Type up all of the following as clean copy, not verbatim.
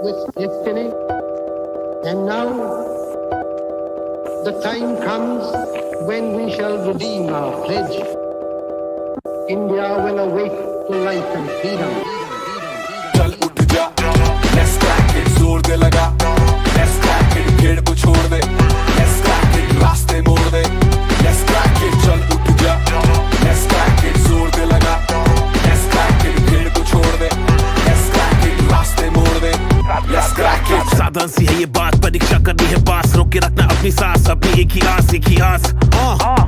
with destiny. And now the time comes when we shall redeem our pledge. India will awake to life and freedom. चल उठ जा, let's crack it, जोर दे लगा, let's crack it, भीड़ को छोड़ दे, let's crack it, रास्ते मोड़ दे, let's crack it, चल उठ जा, let's crack it, जोर दे लगा, let's crack it, भीड़ को छोड़ दे, let's crack it, रास्ते मोड़ दे, let's crack it। साधारण सी है ये बात, परीक्षा करनी है पास, रोक के रखना अपनी सांस, अपनी एक ही आस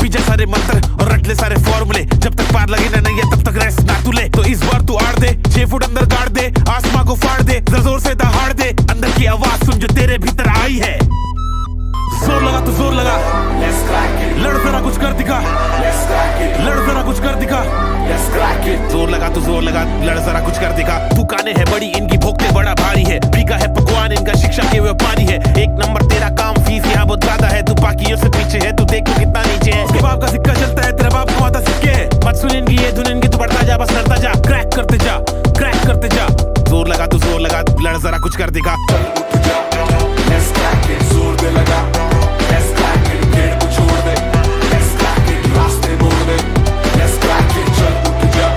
पीछे सारे मंत्र और रट ले सारे फॉर्मूले, जब तक पार लगे ना नहीं है तब तक रेस्ट ना तू ले। तो इस बार तू आड़ दे, 6 फुट अंदर गाड़ दे, आसमां को फाड़ दे, जरा जोर से दहाड़ दे, अंदर की आवाज सुन जो तेरे भीतर आई है। जोर लगा तो जोर लगा, let's crack it, लड़ जरा कुछ कर दिखा, let's crack it, लड़ जरा कुछ कर दिखा, let's crack it, जोर लगा तो जोर लगा, लड़ जरा कुछ कर दिखा। दुकानें है बड़ी इनकी, भोगते बड़ा भारी है, बिका है पकवान इनका, शिक्षा के व्यापारी है, एक नंबर तेरा काम, फीस यहाँ बहुत ज्यादा है, तू बाकियों से पीछे है, तू देख तो कितना नीचे है। उसके बाप का सिक्का चलता है, तेरा बाप कमाता सिक्के है, मत सुन इनकी ये धुन इनकी, तू बढ़ता जा बस लड़ता जा, क्रैक करते जा, क्रैक करते जा। जोर लगा तो जोर लगा, लड़ जरा कुछ कर दिखा। चल उठ जा, let's crack it, जोर दे लगा, let's crack it, भीड़ को छोड़ दे, let's crack it, रास्ते मोड़ दे, let's crack it, चल उठ जा,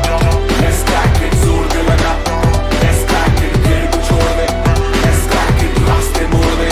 let's crack it, जोर दे लगा, let's crack it, भीड़ को छोड़ दे, let's crack it, रास्ते मोड़ दे,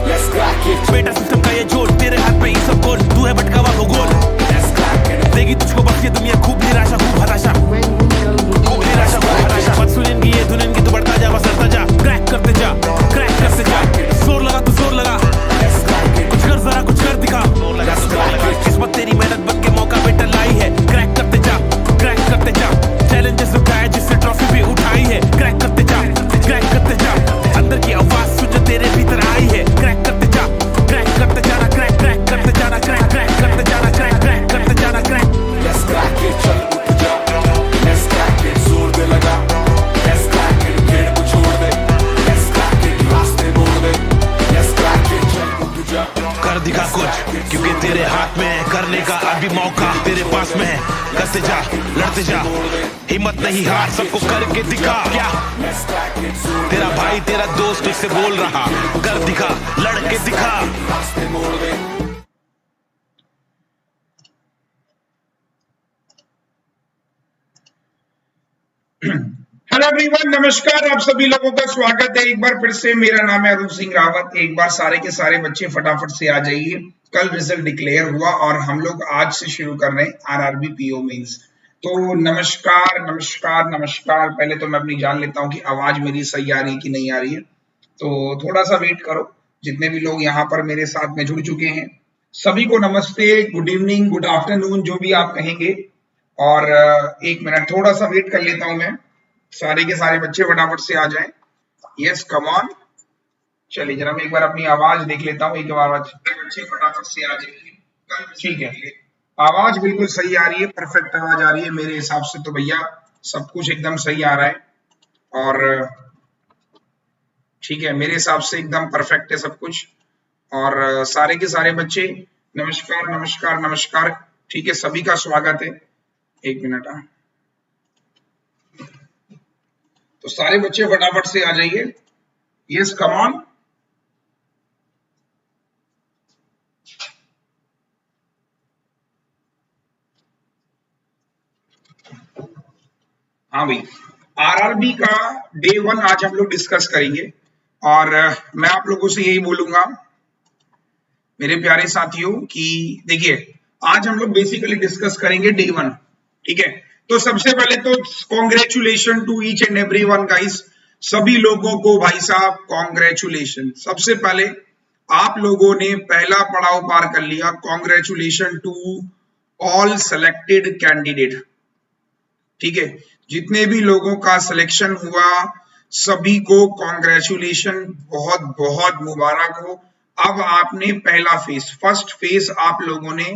let's crack it। बेटा सिस्टम का ये जोर, तेरे हाथ में ही सब गोल, तू है भटका हुआ भूगोल, let's crack it, देगी तुझको बस ये दुनिया खूब निराशा, खूब हताशा, When we shall खूब redeem निराशा, खूब हताशा। मत सुन इनकी ये धुन इनकी, तू बढ़ता जा बस लड़ता जा, क्रैक करते जा, क्रैक करते जा। जोर लगा तो जोर लगा, let's crack it, कुछ कर जरा कुछ कर दिखा। जोर लगा तो जोर लगा, किस्मत तेरी मेहनत बन के मौका बेटा लाई है, क्रैक करते जा, क्रैक करते जा। चैलेंजेस उठाए जिससे ट्रॉफी भी उठाई है, क्रैक करते जा, क्रैक करते जा। अंदर की आवाज सुन जो तेरे भीतर आई है, क्रैक करते जा, क्रैक करते जाना, क्रैक क्रैक करते जाना, क्रैक क्रैक करते जाना, क्रैक क्रैक करते जाना, क्रैक। let's crack it, चल उठ जा, let's crack it, जोर दे लगा, let's crack it, भीड़ को छोड़ दे, let's crack it, रास्ते मोड़ दे, let's crack it, चल उठ जा, कर दिखा कुछ, क्योंकि तेरे हाथ में है करने का अभी मौका, तेरे पास में है, करते जा, लड़ते जा, हिम्मत नहीं हार, सबको करके दिखा। क्या let's crack it, जोर तेरा भाई तेरा दोस्त तुझसे बोल रहा, कर दिखा, लड़के दिखा। रास्ते मोड़ दे। हेलो एवरीवन, नमस्कार। आप सभी लोगों का स्वागत है एक बार फिर से। मेरा नाम है अरुण सिंह रावत। एक बार सारे के सारे बच्चे फटाफट से आ जाइए। कल रिजल्ट डिक्लेयर हुआ और हम लोग आज से शुरू कर रहे हैं आरआरबी पीओ मेंस। तो नमस्कार नमस्कार नमस्कार। पहले तो मैं अपनी जान लेता हूं कि आवाज मेरी सही आ रही है कि नहीं आ रही है, तो थोड़ा सा वेट करो। जितने भी लोग यहाँ पर मेरे साथ में जुड़ चुके हैं सभी को नमस्ते, गुड इवनिंग, गुड आफ्टरनून, जो भी आप कहेंगे। और एक मिनट थोड़ा सा वेट कर लेता हूं मैं, सारे के सारे बच्चे फटाफट से आ जाएं। Yes come on. चलिए जरा मैं एक बार अपनी आवाज देख लेता हूँ। एक बार बच्चे फटाफट से आ जाइए। ठीक है, आवाज बिल्कुल सही आ रही है, परफेक्ट आवाज आ रही है मेरे हिसाब से। तो भैया सब कुछ एकदम सही आ रहा है और ठीक है, मेरे हिसाब से एकदम परफेक्ट है सब कुछ। और सारे के सारे बच्चे नमस्कार नमस्कार नमस्कार। ठीक है, सभी का स्वागत है। एक मिनट तो सारे बच्चे फटाफट से आ जाइए। Yes come on. हाँ भाई, आरआरबी का डे 1 आज हम लोग डिस्कस करेंगे और मैं आप लोगों से यही बोलूंगा मेरे प्यारे साथियों कि देखिए आज हम लोग बेसिकली डिस्कस करेंगे डे 1। ठीक है, तो सबसे पहले तो congratulation to each and everyone guys. सभी लोगों को भाई साहब कॉन्ग्रेचुलेशन। सबसे पहले आप लोगों ने पहला पड़ाव पार कर लिया। Congratulation to all selected candidate. ठीक है, जितने भी लोगों का सिलेक्शन हुआ सभी को कॉन्ग्रेचुलेशन, बहुत बहुत मुबारक हो। अब आपने पहला फेज, फर्स्ट फेज आप लोगों ने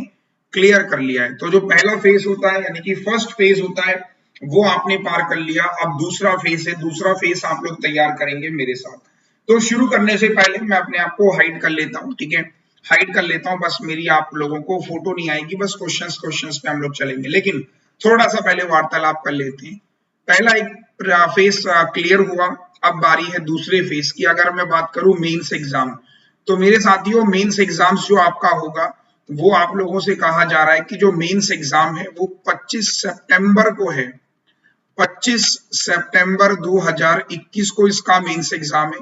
क्लियर कर लिया है। तो जो पहला फेज होता है यानी कि फर्स्ट फेज होता है वो आपने पार कर लिया। अब दूसरा फेज है, दूसरा फेज आप लोग तैयार करेंगे मेरे साथ। तो शुरू करने से पहले मैं अपने आप को हाइड कर लेता हूँ। ठीक है, हाइड कर लेता हूँ, बस मेरी आप लोगों को फोटो नहीं आएगी, बस क्वेश्चंस पे हम लोग चलेंगे। लेकिन थोड़ा सा पहले वार्तालाप कर लेते हैं। पहला एक फेस क्लियर हुआ, अब बारी है दूसरे फेस की। अगर मैं बात करूं मेंस एग्जाम, तो मेरे साथियों मेंस एग्जाम्स जो आपका होगा वो आप लोगों से कहा जा रहा है कि जो मेंस एग्जाम है वो 25 सितंबर को है। 25 सितंबर 2021 को इसका मेंस एग्जाम है।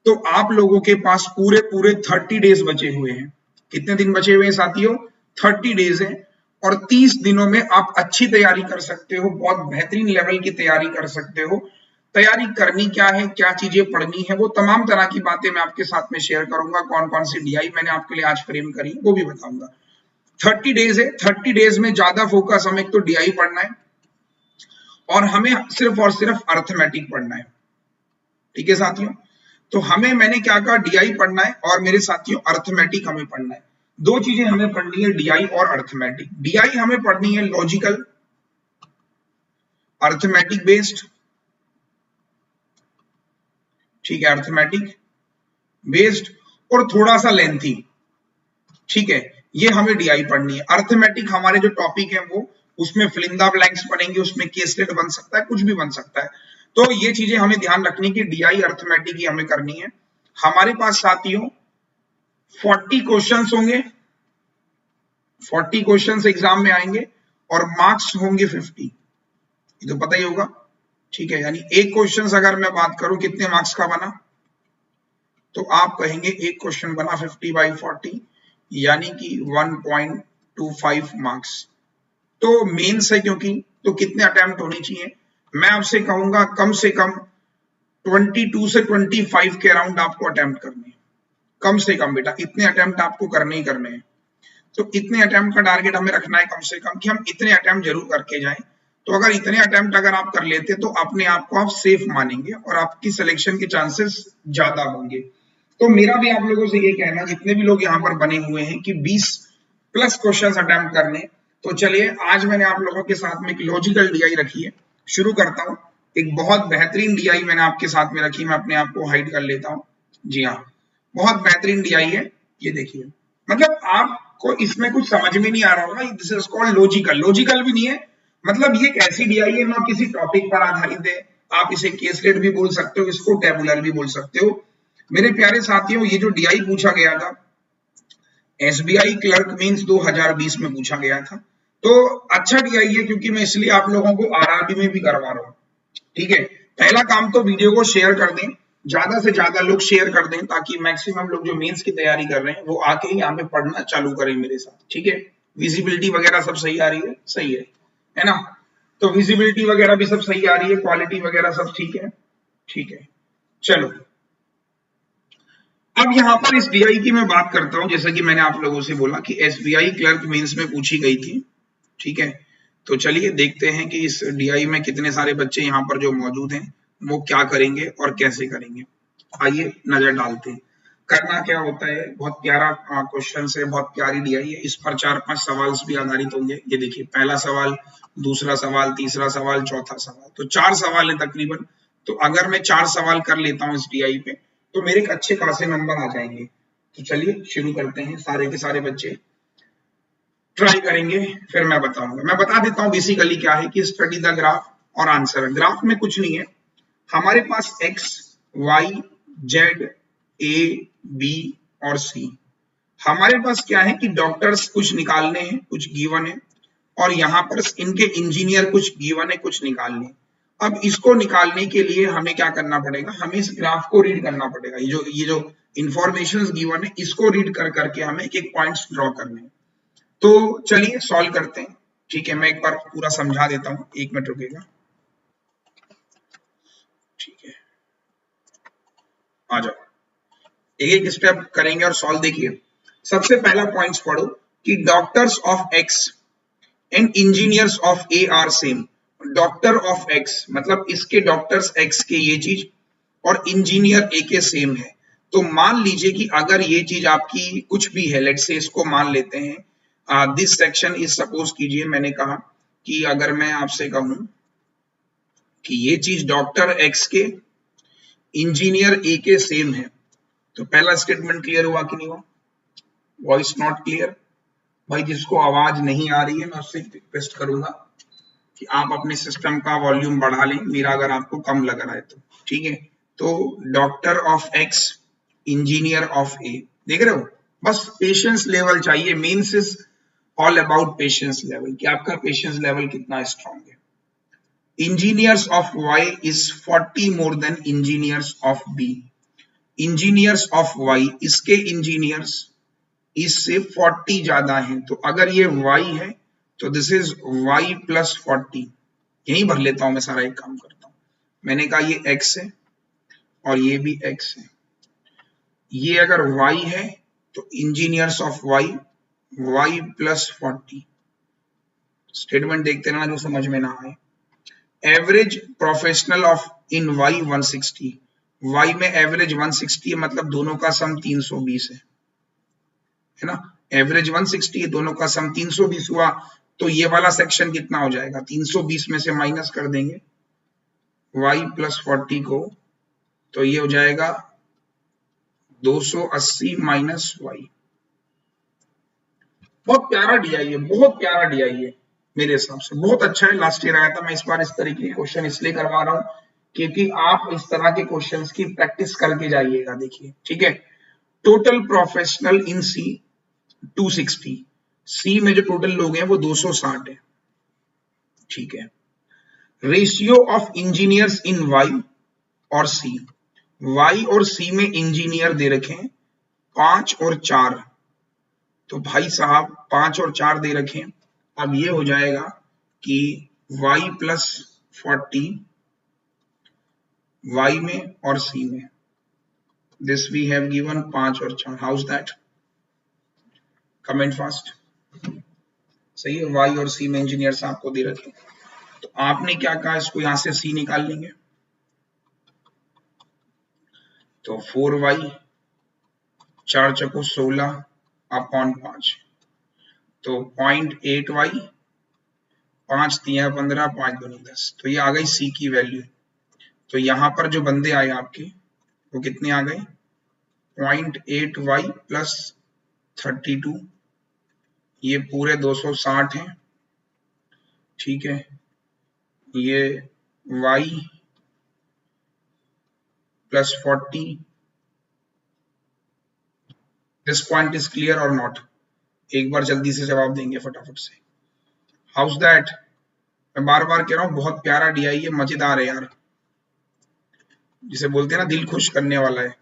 तो आप लोगों के पास पूरे 30 डेज बचे हुए हैं। कितने दिन बचे हुए हैं साथियों? 30 डेज हैं और 30 दिनों में आप अच्छी तैयारी कर सकते हो, बहुत बेहतरीन लेवल की तैयारी कर सकते हो। तैयारी करनी क्या है, क्या चीजें पढ़नी है, वो तमाम तरह की बातें मैं आपके साथ में शेयर करूंगा। कौन कौन सी डीआई मैंने आपके लिए आज फ्रेम करी वो भी बताऊंगा। 30 डेज है, 30 डेज में ज्यादा फोकस हमें एक तो डीआई पढ़ना है और हमें सिर्फ और सिर्फ अर्थमेटिक पढ़ना है। ठीक है साथियों, तो मैंने क्या कहा, डीआई पढ़ना है और मेरे साथियों अर्थमेटिक हमें पढ़ना है। दो चीजें हमें पढ़नी है, डीआई और अर्थमेटिक। डीआई हमें पढ़नी है लॉजिकल, अर्थमेटिक बेस्ड, ठीक है, अर्थमेटिक बेस्ड और थोड़ा सा लेंथी। ठीक है, ये हमें डीआई पढ़नी है। अर्थमेटिक हमारे जो टॉपिक है वो उसमें फिल इन द ब्लैंक्स बनेंगे, उसमें केसलेट बन सकता है, कुछ भी बन सकता है। तो ये चीजें हमें ध्यान रखनी कि डीआई अर्थमेटिक ही हमें करनी है। हमारे पास साथियों 40 क्वेश्चंस होंगे, 40 क्वेश्चंस एग्जाम में आएंगे और मार्क्स होंगे 50। ये तो पता ही होगा। ठीक है, यानी एक क्वेश्चन अगर मैं बात करूं कितने मार्क्स का बना, तो आप कहेंगे एक क्वेश्चन बना 50/40 यानी कि 1.25 मार्क्स। तो मेंस है क्योंकि, तो कितने अटेम्प्ट होने चाहिए? मैं आपसे कहूंगा कम से कम 22 से 25 के अराउंड आपको अटेम्प्ट करने हैं। कम से कम बेटा इतने अटेम्प्ट आपको करने ही करने हैं। तो इतने अटेम्प्ट का टारगेट हमें रखना है कम से कम, कि हम इतने अटेम्प्ट जरूर करके जाएं। तो अगर इतने अटेम्प्ट अगर आप कर लेते तो अपने आप को आप सेफ मानेंगे और आपकी सिलेक्शन के चांसेस ज्यादा होंगे। तो मेरा भी आप लोगों से ये कहना, जितने भी लोग यहाँ पर बने हुए हैं, कि 20+ क्वेश्चन अटेम्प्ट करने। तो चलिए आज मैंने आप लोगों के साथ में एक लॉजिकल डीआई रखी है, शुरू करता हूँ। एक बहुत बेहतरीन डीआई मैंने आपके साथ में रखी, मैं अपने आप को हाइड कर लेता हूँ। जी हाँ, बहुत बेहतरीन डीआई है, ये देखिए। मतलब आपको इसमें कुछ समझ में नहीं आ रहा होगा, this is called logical. Logical भी नहीं है, मतलब ये एक ऐसी डीआई है ना किसी टॉपिक पर आधारित है। आप इसे केसलेट भी बोल सकते हो, इसको टेबुलर भी बोल सकते हो। मेरे प्यारे साथियों, ये जो डीआई पूछा गया था एसबीआई क्लर्क मींस 2020 में पूछा गया था। तो अच्छा डीआई है क्योंकि मैं इसलिए आप लोगों को आरआरबी में भी करवा रहा हूँ। ठीक है, पहला काम तो वीडियो को शेयर कर दें, ज्यादा से ज्यादा लोग शेयर कर दें, ताकि मैक्सिमम लोग जो मेंस की तैयारी कर रहे हैं वो आके ही यहाँ पे पढ़ना चालू करें मेरे साथ। ठीक है, विजिबिलिटी वगैरह सब सही आ रही है? सही है ना? तो विजिबिलिटी वगैरह भी सब सही आ रही है, क्वालिटी वगैरह सब ठीक है? ठीक है, चलो अब यहाँ पर इस डीआई की मैं बात करता हूं। जैसा कि मैंने आप लोगों से बोला कि एसबीआई क्लर्क मेंस में पूछी गई थी। ठीक है, तो चलिए देखते हैं कि इस डीआई में कितने सारे बच्चे यहाँ पर जो मौजूद हैं वो क्या करेंगे और कैसे करेंगे। आइए नजर डालते हैं। करना क्या होता है, बहुत प्यारा क्वेश्चन है, बहुत प्यारी डीआई है। इस पर 4-5 सवाल भी आधारित होंगे। ये देखिए, पहला सवाल, दूसरा सवाल, तीसरा सवाल, चौथा सवाल, तो 4 सवाल है तकरीबन। तो अगर मैं 4 सवाल कर लेता हूँ इस डीआई पे तो मेरे एक अच्छे खासे नंबर आ जाएंगे। तो चलिए शुरू करते हैं। सारे के सारे बच्चे ट्राई करेंगे, फिर मैं बताऊंगा। मैं बता देता हूँ बेसिकली क्या है कि स्टडी द ग्राफ और आंसर। ग्राफ में कुछ नहीं है, हमारे पास एक्स, वाई, जेड, ए, बी और सी। हमारे पास क्या है कि डॉक्टर्स कुछ निकालने हैं, कुछ गिवन है, और यहाँ पर इनके इंजीनियर कुछ गिवन है, कुछ निकालने। अब इसको निकालने के लिए हमें क्या करना पड़ेगा, हमें इस ग्राफ को रीड करना पड़ेगा। ये जो इंफॉर्मेशन गिवन है इसको रीड कर करके हमें एक पॉइंट्स ड्रॉ करने हैं। तो चलिए सॉल्व करते हैं। ठीक है, मैं एक बार पूरा समझा देता हूँ, 1 मिनट रुकेगा। ठीक है, आ जाओ, एक स्टेप करेंगे और सॉल्व। देखिए, सबसे पहला पॉइंट्स पढ़ो कि doctors of x and engineers of A R same. Doctor of x मतलब इसके डॉक्टर्स एक्स के ये चीज और इंजीनियर ए के सेम है। तो मान लीजिए कि अगर ये चीज आपकी कुछ भी है, लेट्स से इसको मान लेते हैं, दिस सेक्शन इज, सपोज कीजिए मैंने कहा कि अगर मैं आपसे कहूं कि ये चीज डॉक्टर एक्स के इंजीनियर ए के सेम है, तो पहला स्टेटमेंट क्लियर हुआ कि नहीं हुआ? Voice not clear? भाई जिसको आवाज नहीं आ रही है मैं उससे रिक्वेस्ट करूंगा कि आप अपने सिस्टम का वॉल्यूम बढ़ा लें, मेरा अगर आपको कम लग रहा है तो, ठीक है। तो doctor of X, engineer of A, देख रहे हो, बस पेशेंस लेवल चाहिए। Means is all about patience level, कि आपका पेशेंस लेवल कितना स्ट्रांग है। Engineers of Y is 40 more than engineers of B. Engineers of Y, इसके इंजीनियर्स इससे 40 ज्यादा हैं, तो अगर ये y है तो दिस इज y प्लस 40। यही भर लेता हूं मैं सारा, एक काम करता हूं, मैंने कहा ये x है और ये भी x है। ये अगर y है तो engineers of y plus 40। Statement देखते रहना जो समझ में ना आए। Average professional of in y 160, y में एवरेज 160 है, मतलब दोनों का सम 320 है ना। एवरेज 160 है, दोनों का सम 320 हुआ, तो ये वाला सेक्शन कितना हो जाएगा, 320 में से माइनस कर देंगे y प्लस 40 को, तो ये हो जाएगा 280 माइनस y। बहुत प्यारा डीआई है, बहुत प्यारा डीआई है, मेरे हिसाब से बहुत अच्छा है। लास्ट ईयर आया था, मैं इस बार इस तरीके के क्वेश्चन इसलिए करवा रहा हूं क्योंकि आप इस तरह के क्वेश्चंस की प्रैक्टिस करके जाइएगा। देखिए, ठीक है। टोटल प्रोफेशनल इन सी 260, सी में जो टोटल लोग हैं वो 260 है, ठीक है। Ratio of engineers in Y और सी, वाई और सी में इंजीनियर दे रखे हैं 5 और 4, तो भाई साहब 5 और 4 दे रखे हैं। अब ये हो जाएगा कि y प्लस 40 y में और c में, दिस वी हैव गिवन 5 और 4। How is that? Comment fast. सही है, y और c में इंजीनियर्स आपको दे रखे, तो आपने क्या कहा, इसको यहां से c निकाल लेंगे, तो 4y 4 चको 16 अपॉन 5, तो 0.8y, 5 3 15, 5 2 10, तो ये आ गई c की वैल्यू। तो यहां पर जो बंदे आए आपके वो कितने आ गए, 0.8y प्लस 32, ये पूरे 260 हैं, ठीक है। ये y plus 40, this point is clear और नॉट? एक बार जल्दी से जवाब देंगे फटाफट से। House that? मैं बार बार कह रहा हूं, बहुत प्यारा डीआई है, मजेदार है यार, जिसे बोलते हैं ना दिल खुश करने वाला है।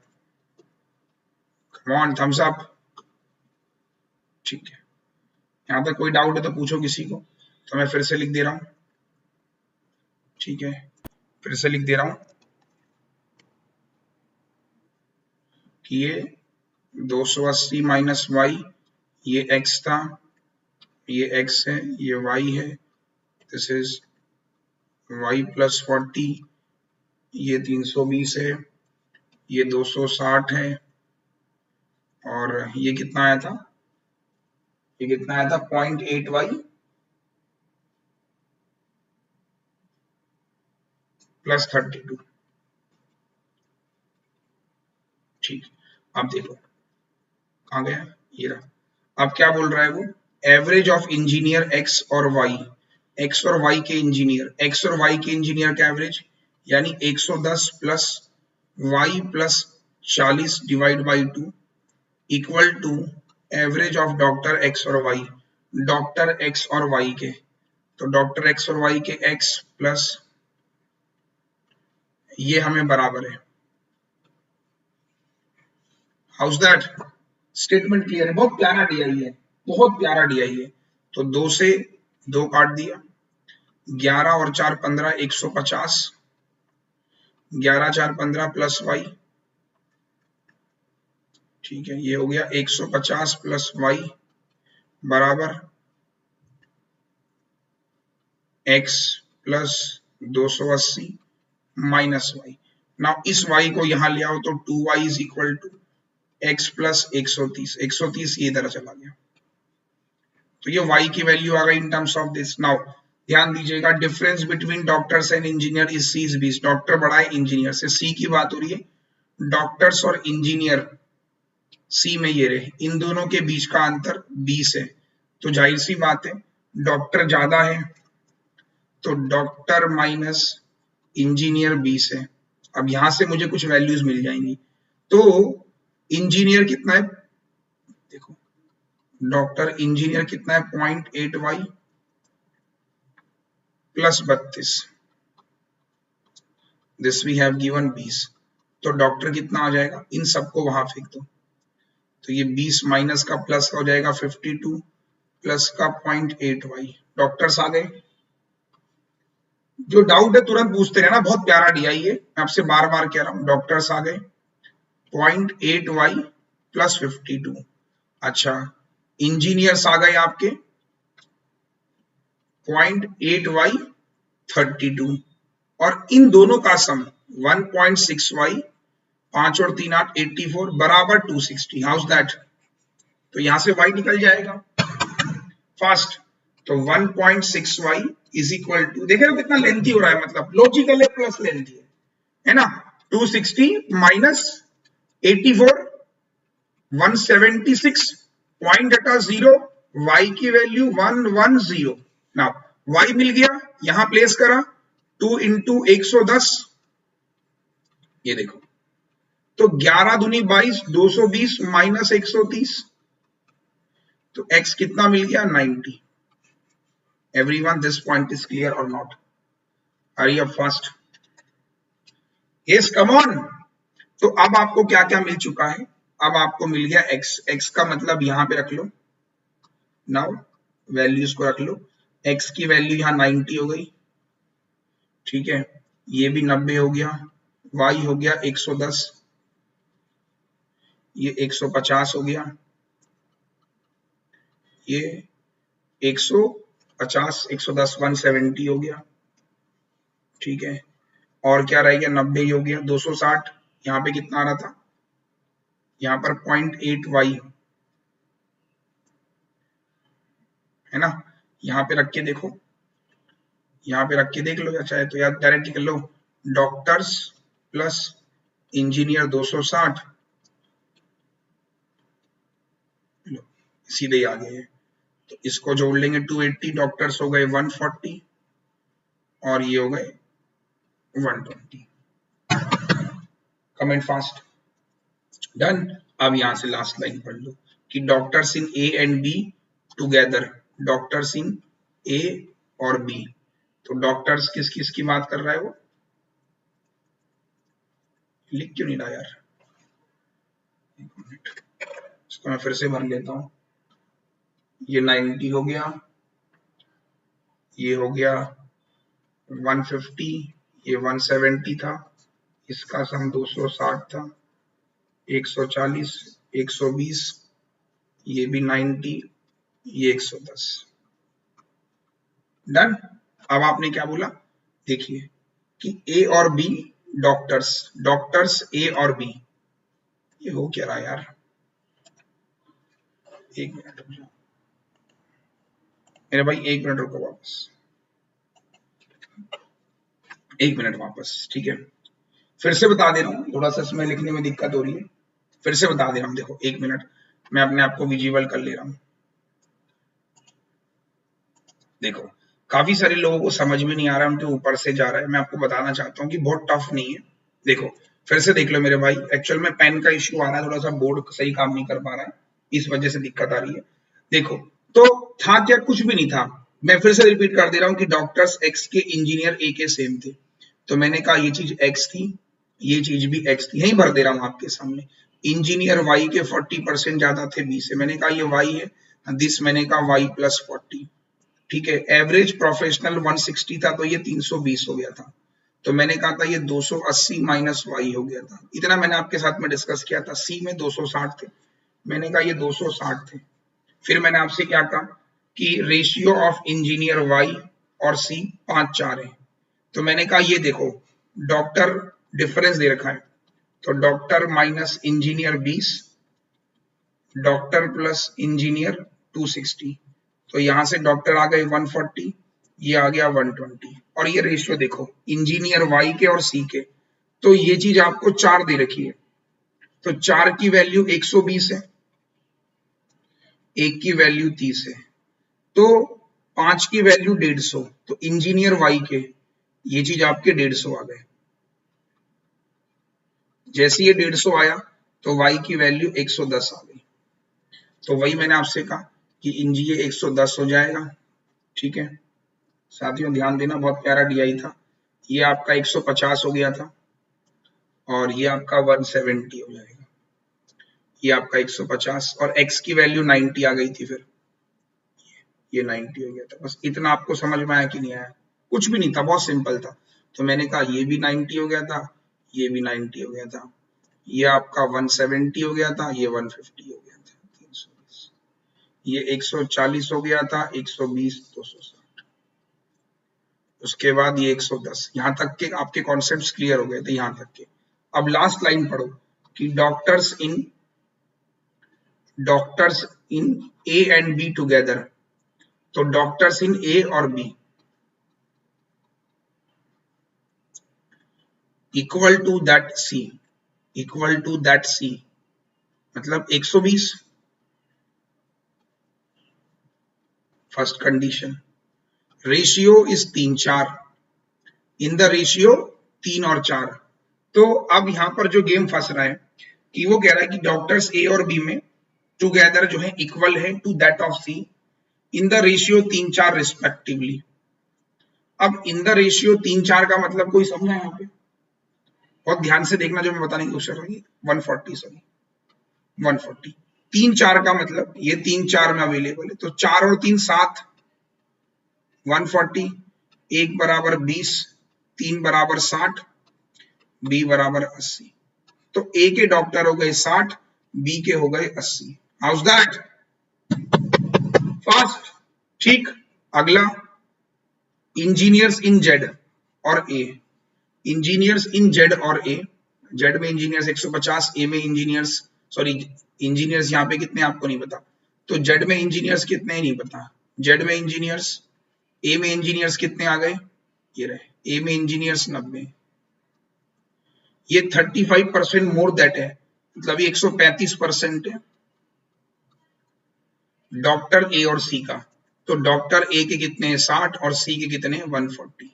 Come on, thumbs up. ठीक है, यहां तक कोई डाउट है तो पूछो किसी को, तो मैं फिर से लिख दे रहा हूं, ठीक है, फिर से लिख दे रहा हूं कि ये 280 माइनस वाई, ये x था, ये x है, ये y है, दिस इज y प्लस 40, ये 320 है, ये 260 है, और ये कितना आया था, ये कितना आया था 0.8y प्लस 32। ठीक, अब देखो कहाँ गया, ये रहा। अब क्या बोल रहा है वो, एवरेज ऑफ इंजीनियर x और y, x और y के इंजीनियर, x और y के इंजीनियर का एवरेज, यानी 110 plus y plus 40 divide by 2 equal to average of doctor x और y, डॉक्टर x और y के, तो डॉक्टर x और y के x प्लस ये हमें बराबर है। House that? स्टेटमेंट क्लियर है, बहुत प्यारा डीआई है, बहुत प्यारा डीआई है। तो 2 से 2 काट दिया, 11 और 4 15, 150, 11 4 15 प्लस y, ठीक है, ये हो गया 150 प्लस y बराबर x plus 280 minus y। Now इस y को यहां ले आओ तो 2y is equal to x plus 130, 130 ये इधर चला गया, तो ये y की वैल्यू आ गई in terms of this. Now ध्यान दीजिएगा, difference between doctors and engineer is C is 20, doctor बड़ा है इंजीनियर से, C की बात हो रही है, डॉक्टर्स और इंजीनियर C में ये रहे, इन दोनों के बीच का अंतर 20 है, तो जाहिर सी बात है डॉक्टर ज्यादा है, तो डॉक्टर माइनस इंजीनियर 20 है। अब यहां से मुझे कुछ वैल्यूज मिल जाएंगी। तो इंजीनियर कितना है, देखो डॉक्टर इंजीनियर कितना है 0.8y plus 32, this we have given 20। तो डॉक्टर कितना आ जाएगा, इन सबको वहां फेंक दो, तो ये 20 माइनस का प्लस का हो जाएगा 52 प्लस का 0.8y। डॉक्टर्स आ गए। जो डाउट है तुरंत पूछते रहना, बहुत प्यारा डीआई है, मैं आपसे बार बार कह रहा हूं। डॉक्टर्स आ गए 0.8y प्लस 52। अच्छा, इंजीनियर्स आ गए आपके 0.8y 32, और इन दोनों का सम 1.6y, 5 और 3 8 84 बराबर 260। House that? तो यहां से y निकल जाएगा फास्ट। तो 1.6y इज इक्वल टू, देख रहे हो कितना लेंथी हो रहा है, मतलब लॉजिकल है प्लस लेंथी है ना। 260 माइनस 84, 176, पॉइंट हटा 0, y की वैल्यू 110। नाउ y मिल गया, यहां प्लेस करा 2 इंटू 110, ये देखो, तो 11 दूनी 22, 220 माइनस 130, तो x कितना मिल गया 90। Everyone, this point is clear or not? Hurry up fast. Yes, come on. तो अब आपको क्या क्या मिल चुका है, अब आपको मिल गया x, x का मतलब यहां पे रख लो, नाउ वैल्यूज को रख लो, x की वैल्यू यहां 90 हो गई, ठीक है, ये भी 90 हो गया, y हो गया 110, ये 150 हो गया, ये 150, 110, 170 हो गया, ठीक है, और क्या रह गया 90 हो गया, 260, यहाँ पे कितना आ रहा था, यहाँ पर 0.8y है ना, यहाँ पे रख के देखो, यहाँ पे रख के देख लो, या चाहे तो यार डायरेक्ट कर लो, डॉक्टर्स प्लस इंजीनियर 260, लो सीधे ही आ गए, तो इसको जोड़ लेंगे 280, डॉक्टर्स हो गए 140 और ये हो गए 120। Comment fast, done. अब यहां से लास्ट लाइन पढ़ लो कि doctors in A and B together, doctors in A और बी, तो डॉक्टर्स किस किस की बात कर रहा है वो, लिख क्यों नहीं रहा यार, एक मिनट, इसको मैं फिर से भर लेता हूं। ये 90 हो गया, ये हो गया 150, ये 170 था, इसका सम 260 था, 140, 120, ये भी 90, ये 110। डन। अब आपने क्या बोला, देखिए कि ए और बी डॉक्टर्स, डॉक्टर्स ए और बी, ये हो क्या रहा यार, एक मिनट रुक जाओ मेरे भाई, एक मिनट रुको वापस, एक मिनट वापस, ठीक है, फिर से बता दे रहा हूँ, थोड़ा सा इसमें लिखने में दिक्कत हो रही है, फिर से बता दे रहा हूँ, देखो एक मिनट, मैं अपने आप को विजुअल कर ले रहा हूँ। देखो काफी सारे लोगों को समझ में नहीं आ रहा है, उनके ऊपर से जा रहा है, मैं आपको बताना चाहता हूँ कि बहुत टफ नहीं है। देखो फिर से देख लो मेरे भाई, एक्चुअल में पेन का इश्यू आ रहा है, थोड़ा सा बोर्ड सही काम नहीं कर पा रहा है, इस वजह से दिक्कत आ रही है। देखो तो था क्या, कुछ भी नहीं था, मैं फिर से रिपीट कर दे रहा हूँ कि डॉक्टर्स एक्स के इंजीनियर ए के सेम थे, तो मैंने कहा ये चीज एक्स थी, ये चीज भी एक्स थी, यही भर दे रहा हूँ आपके सामने। इंजीनियर वाई के 40% ज्यादा थे बी से, मैंने कहा ये वाई है, दिस मैंने कहा वाई प्लस 40, ठीक है। एवरेज प्रोफेशनल 160 था, तो ये 320 हो गया था, तो मैंने कहा था ये 280 माइनस वाई हो गया था, इतना मैंने आपके साथ में डिस्कस किया था। सी में 260 थे, मैंने कहा ये 260 थे। फिर मैंने आपसे क्या कहा कि रेशियो ऑफ इंजीनियर वाई और सी 5:4 है, तो मैंने कहा ये देखो डॉक्टर डिफरेंस दे रखा है, तो doctor minus engineer 20, doctor plus engineer 260, तो यहां से डॉक्टर आ गए 140, ये आ गया 120, और ये रेशियो देखो इंजीनियर वाई के और सी के, तो ये चीज आपको 4 दे रखी है, तो 4 की वैल्यू 120 है, 1 की वैल्यू 30 है, तो 5 की वैल्यू 150, तो इंजीनियर वाई के ये चीज आपके 150 आ गए। जैसे ये 150 आया तो वाई की वैल्यू 110 आ गई। तो वही मैंने आपसे कहा कि ये 110 हो जाएगा। ठीक है साथियों, ध्यान देना, बहुत प्यारा डीआई था। ये आपका 150 हो गया था और ये आपका 170 हो जाएगा। ये आपका 150 और x की वैल्यू 90 आ गई थी, फिर ये 90 हो गया था। बस इतना आपको समझ में आया कि नहीं आया? कुछ भी नहीं था, बहुत सिंपल था। तो मैंने कहा ये भी 90 हो गया था, ये भी 90 हो गया था, ये आपका 170 हो गया था, ये 150 हो गया था, 320, ये 140 हो गया था, 120, 260, उसके बाद ये 110। यहाँ तक के आपके कॉन्सेप्ट्स क्लियर हो गए थे, यहाँ तक के। अब लास्ट लाइन पढ़ो कि doctors in A and B together. तो डॉक्टर्स इन ए और B equal to that C, equal to that C मतलब 120। First condition, ratio is 3-4, in the ratio 3 और 4। तो अब यहां पर जो गेम फंस रहा है कि वो कह रहा है कि डॉक्टर्स ए और बी में टुगेदर जो है इक्वल है to that of C in the ratio 3-4 respectively. अब इन द रेशियो 3-4 का मतलब कोई समझा यहाँ पे? बहुत ध्यान से देखना जो मैं बताने की कोशिश कर रही हूँ। 140 3-4 का मतलब ये 3-4 में अवेलेबल है, तो 4 और 3 7, 140, 1 बराबर 20, 3 बराबर 60, बी बराबर 80। तो ए के डॉक्टर हो गए 60, बी के हो गए 80। House that? फास्ट। ठीक, अगला इंजीनियर्स इन जेड और ए। इंजीनियर्स इन जेड और ए, जेड में इंजीनियर्स 150, ए में इंजीनियर्स, सॉरी इंजीनियर्स यहाँ पे कितने आपको नहीं पता, तो जेड में इंजीनियर्स कितने ही नहीं पता। जेड में इंजीनियर्स, ए में इंजीनियर्स कितने आ गए? ये रहे, ए में इंजीनियर्स 90, ये 35% मोर दैट है, मतलब ये 135% है डॉक्टर ए और सी का। तो डॉक्टर ए के कितने हैं? 60 और सी के कितने हैं? 140।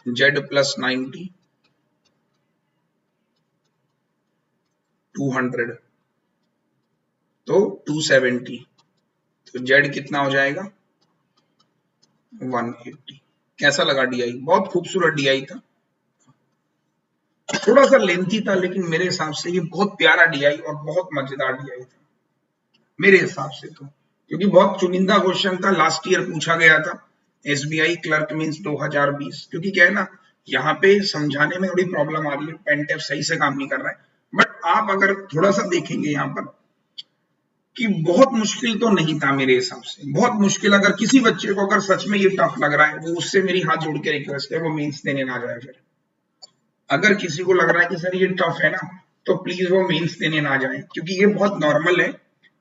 जेड प्लस 90 200, तो 270, तो जेड कितना हो जाएगा? 180। कैसा लगा डीआई? बहुत खूबसूरत डीआई था, थोड़ा सा लेंथी था, लेकिन मेरे हिसाब से ये बहुत प्यारा डीआई और बहुत मजेदार डीआई था मेरे हिसाब से तो, क्योंकि बहुत चुनिंदा क्वेश्चन था, लास्ट ईयर पूछा गया था एसबीआई क्लर्क मींस 2020। क्योंकि क्या है ना, यहाँ पे समझाने में थोड़ी प्रॉब्लम आ रही है, पेन टेप सही से काम नहीं कर रहा है। बट आप अगर थोड़ा सा देखेंगे यहाँ पर कि बहुत मुश्किल तो नहीं था मेरे हिसाब से, बहुत मुश्किल। अगर किसी बच्चे को अगर सच में ये टफ लग रहा है, वो उससे मेरी हाथ जोड़ के रिक्वेस्ट है वो मेंस देने ना जाए। फिर अगर किसी को लग रहा है कि सर ये टफ है ना, तो प्लीज वो मेंस देने ना जाए, क्योंकि ये बहुत नॉर्मल है,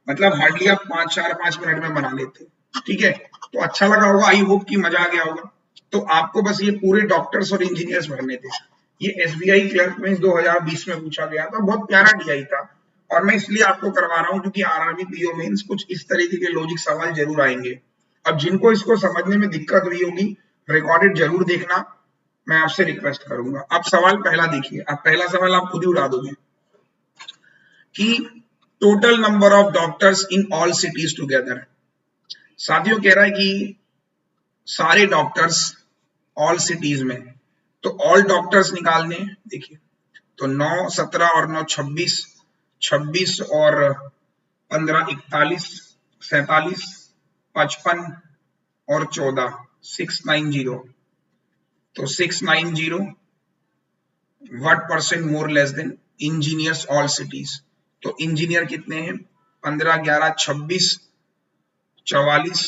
मतलब हार्डली आप 5 मिनट में बना लेते। ठीक है, तो अच्छा लगा होगा, आई होप कि मजा आ गया होगा। तो आपको बस ये पूरे डॉक्टर्स और इंजीनियर्स भरने थे। ये एसबीआई क्लर्क में 2020 में पूछा गया था, बहुत प्यारा डीआई था, और मैं इसलिए आपको करवा रहा हूँ क्योंकि आरआरबी पीओ मेंस कुछ इस तरीके के लॉजिक सवाल जरूर आएंगे। अब जिनको इसको समझने में दिक्कत हुई होगी, रिकॉर्डेड जरूर देखना, मैं आपसे रिक्वेस्ट करूंगा। अब सवाल पहला देखिए, अब पहला सवाल आप खुद ही उड़ा दोगे कि total number of doctors in all cities together. साथियों कह रहा है कि सारे डॉक्टर्स ऑल सिटीज में, तो ऑल डॉक्टर्स निकालने। देखिए, तो 9 17 और 9 26, 26 और 15 41, 47, 55 और 14, 690। तो 690 what percent more less than engineers all cities. तो इंजीनियर कितने हैं? 15 11 26, 44,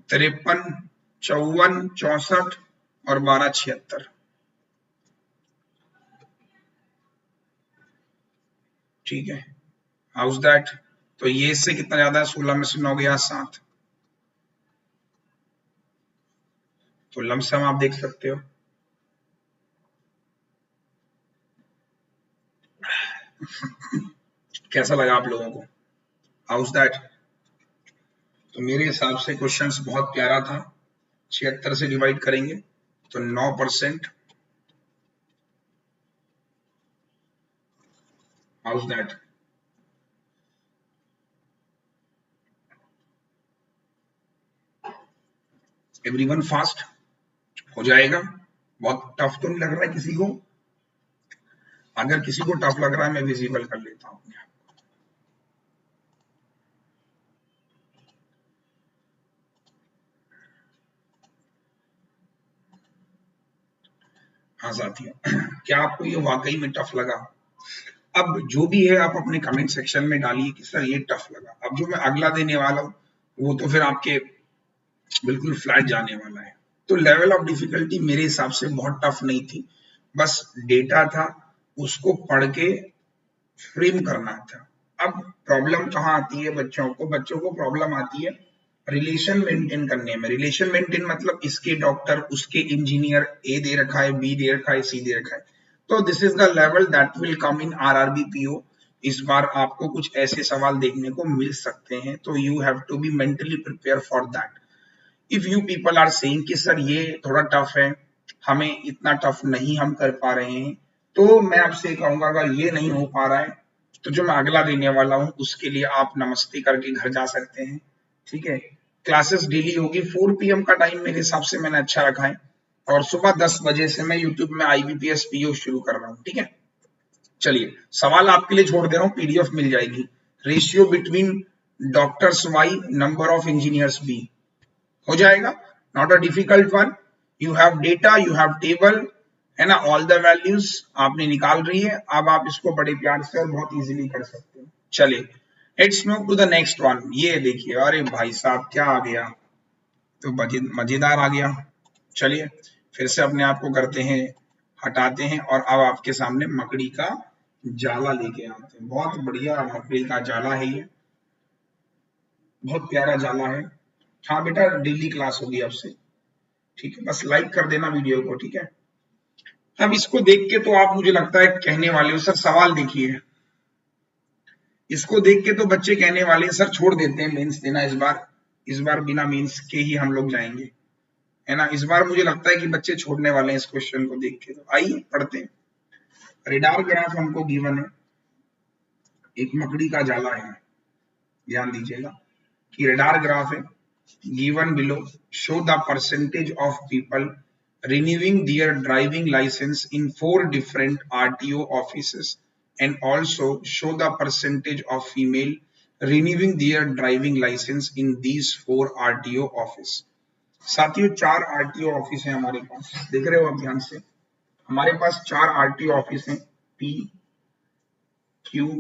53, 54, 64 और 12 76। ठीक है, हाउस दैट? तो ये इससे कितना ज्यादा है? 16 में से 9 गया 7, तो लमसम आप देख सकते हो। कैसा लगा आप लोगों को? House that? तो मेरे हिसाब से क्वेश्चंस बहुत प्यारा था। 76 से डिवाइड करेंगे तो 9%। House that? एवरीवन फास्ट हो जाएगा? बहुत टफ तो नहीं लग रहा है किसी को? अगर किसी को टफ लग रहा है मैं विजिबल कर लेता हूँ। हाँ साथियों, क्या आपको ये वाकई में टफ लगा? अब जो भी है आप अपने कमेंट सेक्शन में डालिए कि सर ये टफ लगा। अब जो मैं अगला देने वाला हूँ वो तो फिर आपके बिल्कुल फ्लैट जाने वाला है। तो लेवल ऑफ डिफिकल्टी मेरे हिसाब से बहुत टफ नहीं थी, बस डेटा था उसको पढ़ के फ्रेम करना था। अब प्रॉब्लम कहाँ आती है बच्चों को प्रॉब्लम आती है रिलेशन मेंटेन करने में। रिलेशन मेंटेन मतलब इसके डॉक्टर, उसके इंजीनियर, ए दे रखा है, बी दे रखा है, सी दे रखा है। तो this is the level that will come in RRB PO. इस बार आपको कुछ ऐसे सवाल देखने को मिल सकते हैं, तो you have to be mentally prepare for that. If you people are saying कि सर ये थोड़ा टफ है, हमें इतना टफ नहीं हम कर पा रहे हैं, तो मैं आपसे कहूंगा अगर ये नहीं हो पा रहा है तो जो मैं अगला देने वाला हूं उसके लिए आप नमस्ते करके घर जा सकते हैं। ठीक है, क्लासेस डेली होगी। 4 PM का टाइम मेरे हिसाब से मैंने अच्छा रखा है, और सुबह 10 बजे से मैं यूट्यूब में IBPS PO शुरू कर रहा हूँ। ठीक है, चलिए सवाल आपके लिए छोड़ दे रहा हूँ, PDF मिल जाएगी। Ratio between doctors Y, number of engineers B, हो जाएगा। Not a difficult one. You have data, you have table, है ना, ऑल द वैल्यूज आपने निकाल रही है। अब आप इसको बड़े प्यार से और बहुत इजीली कर सकते हो। चलिए let's move to the next one. ये देखिए, अरे भाई साहब क्या आ गया, तो मजेदार आ गया। चलिए फिर से अपने आप को करते हैं, हटाते हैं, और अब आपके सामने मकड़ी का जाला लेके आते हैं। बहुत बढ़िया मकड़ी का जाला है ये, बहुत प्यारा जाला है। हाँ बेटा, डेली क्लास होगी अब से। ठीक है, बस लाइक कर देना वीडियो को। ठीक है, अब इसको देख के तो आप मुझे लगता है कहने वाले हो सर सवाल देखिए। इसको देख के तो बच्चे कहने वाले हैं सर छोड़ देते हैं मेंस देना इस बार बिना मेंस के ही हम लोग जाएंगे, है ना। इस बार मुझे लगता है कि बच्चे छोड़ने वाले हैं इस क्वेश्चन को देख के। तो आइए पढ़ते हैं। रेडार ग्राफ हमको गिवन है, एक मकड़ी का जाला है। ध्यान दीजिएगा कि रेडार ग्राफ है, given below show the percentage of people renewing their driving license in 4 different RTO offices, and also show the percentage of female renewing their driving license in these 4 RTO office। साथियों 4 RTO office है हमारे पास, देख रहे हो आप ध्यान से। हमारे पास 4 RTO ऑफिस हैं, P, Q,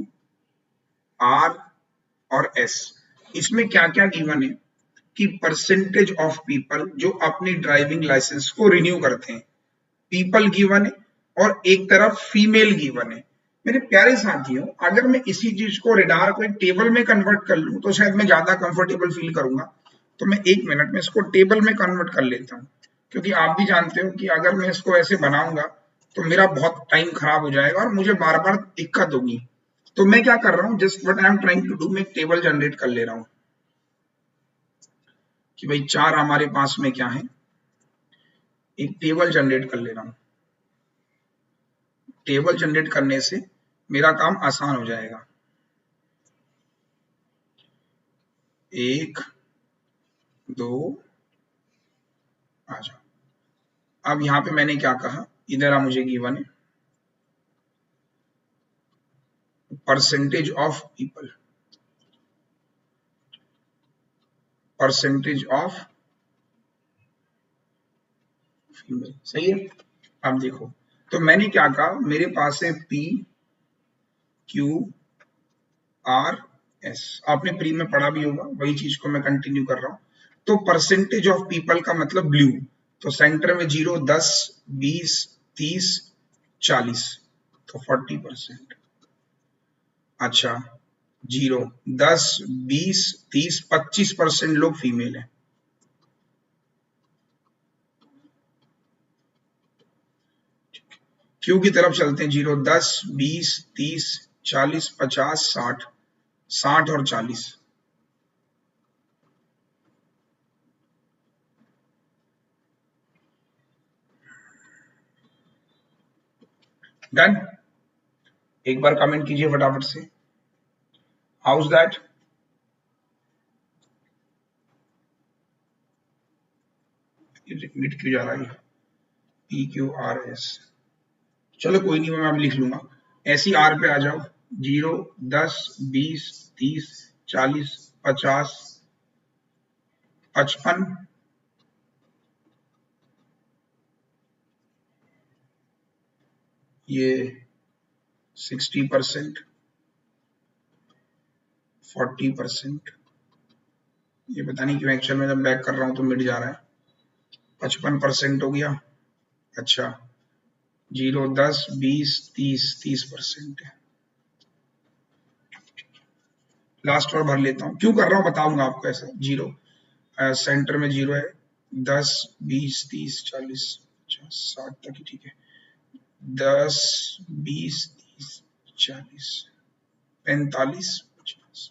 R और S। इसमें क्या क्या गिवन है कि परसेंटेज ऑफ पीपल जो अपनी ड्राइविंग लाइसेंस को रिन्यू करते हैं, पीपल गिवन है, और एक तरफ फीमेल गिवन है। मेरे प्यारे साथियों, अगर मैं इसी चीज को रेडार को एक टेबल में कन्वर्ट कर लूं तो शायद मैं ज्यादा कंफर्टेबल फील करूंगा। तो मैं 1 मिनट में इसको टेबल में कन्वर्ट कर लेता हूं, क्योंकि आप भी जानते हो कि अगर मैं इसको ऐसे बनाऊंगा तो मेरा बहुत टाइम खराब हो जाएगा और मुझे बार बार दिक्कत होगी। तो मैं क्या कर रहा हूँ, just what I am trying to do, मैं एक टेबल जनरेट कर ले रहा हूँ कि भाई 4 हमारे पास में क्या है, एक टेबल जनरेट कर ले रहा हूं। टेबल जनरेट करने से मेरा काम आसान हो जाएगा। 1 2 आ जाओ। अब यहां पे मैंने क्या कहा, इधर मुझे गिवन है percentage of people, percentage of female, सही है। अब देखो, तो मैंने क्या कहा, मेरे पास है P, Q, R, S। आपने प्री में पढ़ा भी होगा, वही चीज को मैं कंटिन्यू कर रहा हूं। तो परसेंटेज ऑफ पीपल का मतलब ब्लू, तो सेंटर में 0, 10, 20, 30, 40, तो 40%। अच्छा 0, 10, 20, 30, 25% लोग फीमेल है। क्यू की तरफ चलते हैं, 0, 10, 20, 30, 40, 50, 60, 60 और 40। डन। एक बार कमेंट कीजिए फटाफट से, हाउ इज दैट? मिट क्यों जा रहा है? PQRS, चलो कोई नहीं, मैं अब लिख लूंगा। ऐसी आर पे आ जाओ, 0, 10, 20, 30, 40, 50, 55, ये 60%, 40%, ये पता नहीं क्यों एक्चुअल में जब बैक कर रहा हूं तो मिट जा रहा है। 55% हो गया। अच्छा 0, 10, 20, 30% है। लास्ट और भर लेता हूँ, क्यों कर रहा हूँ बताऊंगा आपको। ऐसा 0 सेंटर में 0 है, 10, 20, 30, 40, 50, 60 तक ही ठीक है। 10, 20, 30, 40, 45, 50।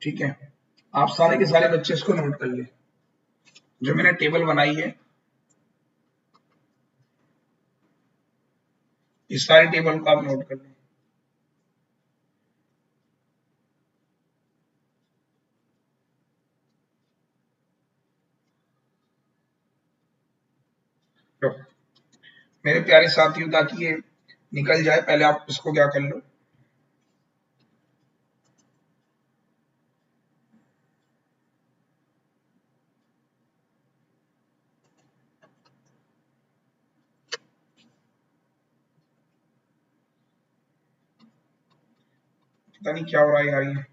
ठीक है, आप सारे के सारे बच्चे इसको नोट कर ले, जो मैंने टेबल बनाई है, इस सारी टेबल को आप नोट कर लें। तो मेरे प्यारे साथियों, ताकि ये निकल जाए, पहले आप इसको क्या कर लो, पता नहीं क्या हो रहा है यार ये।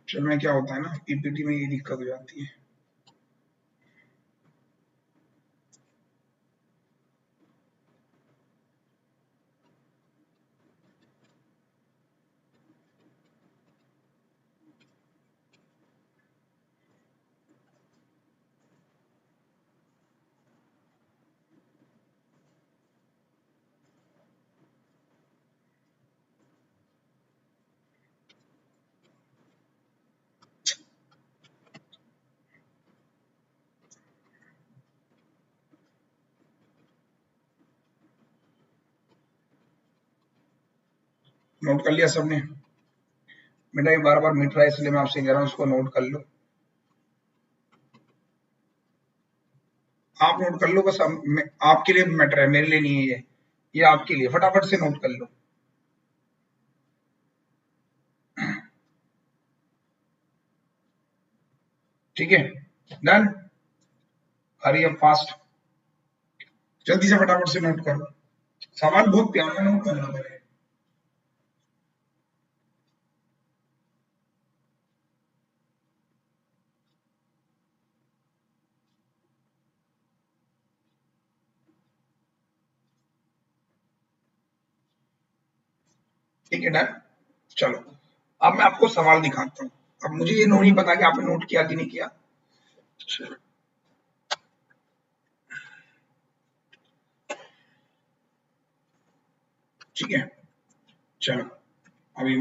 चल में क्या होता है ना, पीपीटी में ये दिक्कत हो जाती है। नोट कर लिया सबने? बेटा ये बार बार मिट रहा है, इसलिए मैं आपसे कह रहा हूँ इसको नोट कर लो। आप नोट कर लो बस, आपके लिए मैटर है, मेरे लिए नहीं है ये आपके लिए। फटाफट से नोट कर लो। ठीक है, डन। हरी अप फास्ट, जल्दी से फटाफट से नोट करो। सवाल बहुत प्यारा नोट करना पड़ेगा। ठीक है, डन। चलो अब मैं आपको सवाल दिखाता हूँ। अब मुझे ये नहीं पता कि आपने नोट किया कि नहीं किया। ठीक है, चलो अभी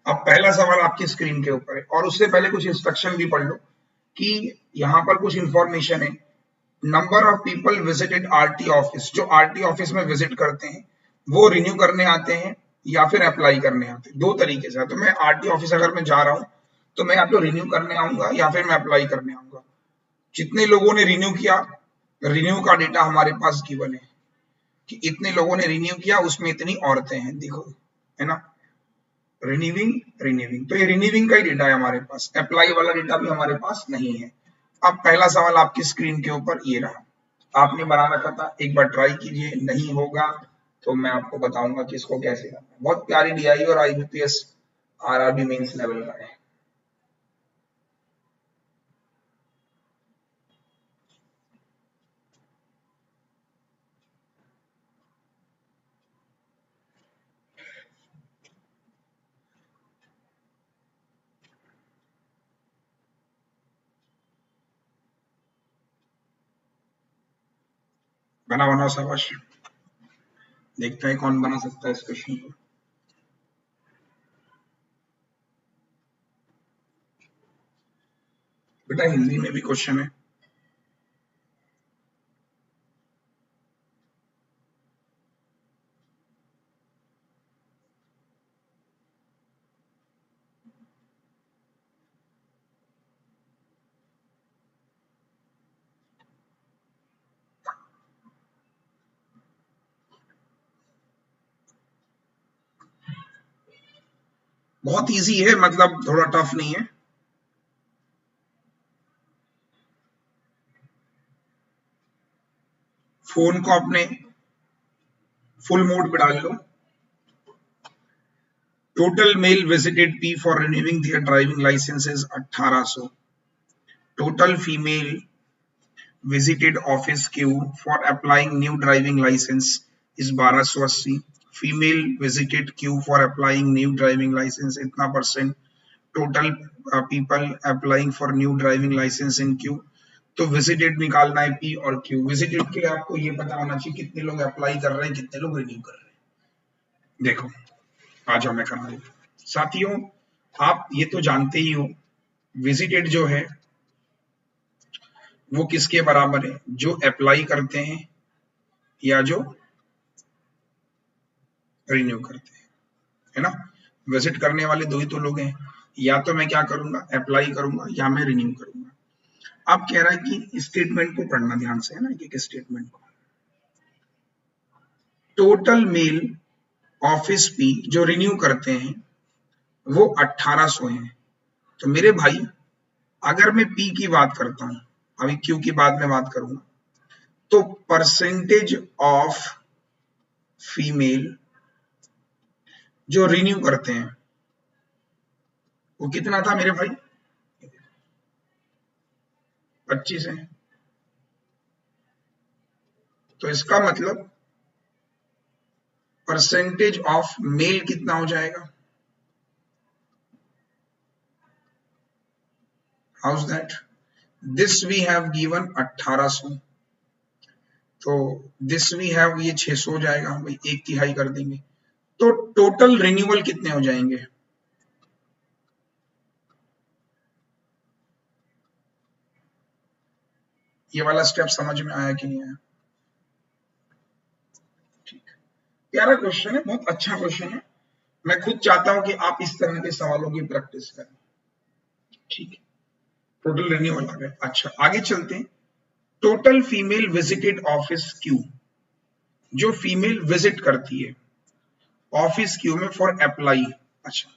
अब पहला सवाल आपकी स्क्रीन के ऊपर है, और उससे पहले कुछ इंस्ट्रक्शन भी पढ़ लो कि यहाँ पर कुछ इंफॉर्मेशन है। Number of people visited RT office, जो आरटी ऑफिस में विजिट करते हैं वो रिन्यू करने आते हैं या फिर अप्लाई करने आते हैं, दो तरीके से। तो मैं आरटी ऑफिस अगर मैं जा रहा हूँ तो मैं या तो रिन्यू करने आऊंगा या फिर मैं अप्लाई करने आऊंगा। जितने लोगों ने रिन्यू किया, रिन्यू का डेटा हमारे पास गिवन है कि इतने लोगों ने रिन्यू किया, उसमें इतनी औरतें हैं, देखो है ना, रिन्यूइंग रिन्यूइंग। तो ये रिन्यूइंग का ही डेटा है हमारे पास, अप्लाई वाला डेटा भी हमारे पास नहीं है। अब पहला सवाल आपकी स्क्रीन के ऊपर ये रहा, आपने बना रखा था, एक बार ट्राई कीजिए, नहीं होगा तो मैं आपको बताऊंगा कि इसको कैसे करना है। बहुत प्यारी डीआई और आईबीपीएस आरआरबी मेंस लेवल का है। बना बनाओ शाबाश, देखते हैं कौन बना सकता है इस क्वेश्चन को। बेटा हिंदी में भी क्वेश्चन है। बहुत इजी है, मतलब थोड़ा टफ नहीं है। फोन को अपने फुल मोड पे डाल लो। Total male visited P for renewing their driving licences 1800। Total female visited office queue for applying new driving license is 1280। female visited queue for applying new driving license इतना %। total people applying for new driving license in queue। तो visited निकालना है P और Q। visited के लिए आपको ये पता होना चाहिए कितने लोग अप्लाई कर रहे हैं, कितने लोग रिन्यू कर रहे हैं। देखो आ जाओ मैं करा देता हूं। साथियों आप ये तो जानते ही हो visited जो है वो किसके बराबर है, जो अप्लाई करते हैं या जो रिन्यू करते हैं, है ना। विजिट करने वाले दो ही तो लोग हैं, या तो मैं क्या करूंगा अप्लाई करूंगा या मैं रिन्यू करूंगा। अब कह रहा है कि स्टेटमेंट को पढ़ना ध्यान से, है ना, कि स्टेटमेंट को। टोटल मेल ऑफिस पी जो रिन्यू करते हैं वो 1800 हैं। तो मेरे भाई अगर मैं पी की बात करता हूं, अभी क्यू की बाद में बात करूंगा, तो परसेंटेज ऑफ फीमेल जो रिन्यू करते हैं वो कितना था मेरे भाई, 25 है। तो इसका मतलब परसेंटेज ऑफ मेल कितना हो जाएगा, how is that. This we have given 1800, तो दिस वी हैव ये 600 हो जाएगा भाई, 1/3 कर देंगे। तो टोटल रिन्यूअल कितने हो जाएंगे, ये वाला स्टेप समझ में आया कि नहीं आया। ठीक, प्यारा क्वेश्चन है, बहुत अच्छा क्वेश्चन है। मैं खुद चाहता हूं कि आप इस तरह के सवालों की प्रैक्टिस करें। ठीक है, टोटल रिन्यूअल आ गए। अच्छा आगे चलते हैं। Total female visited office Q, जो फीमेल विजिट करती है ऑफिस क्यू में फॉर अप्लाई। अच्छा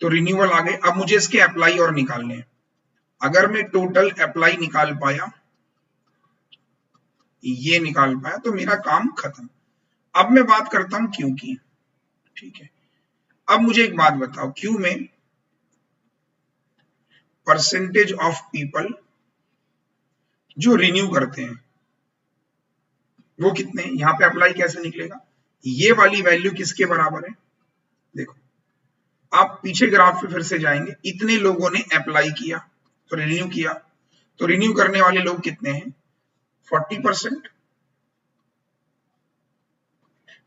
तो रिन्यूअल आ गए। अब मुझे इसके अप्लाई और निकालने हैं। अगर मैं टोटल अप्लाई निकाल पाया, ये निकाल पाया, तो मेरा काम खत्म। अब मैं बात करता हूं क्यू की। ठीक है, अब मुझे एक बात बताओ, क्यू में परसेंटेज ऑफ पीपल जो रिन्यू करते हैं वो कितने हैं। यहां पे अप्लाई कैसे निकलेगा, ये वाली वैल्यू किसके बराबर है। देखो आप पीछे ग्राफ पे फिर से जाएंगे, इतने लोगों ने अप्लाई किया तो रिन्यू किया, तो रिन्यू करने वाले लोग कितने हैं, 40%।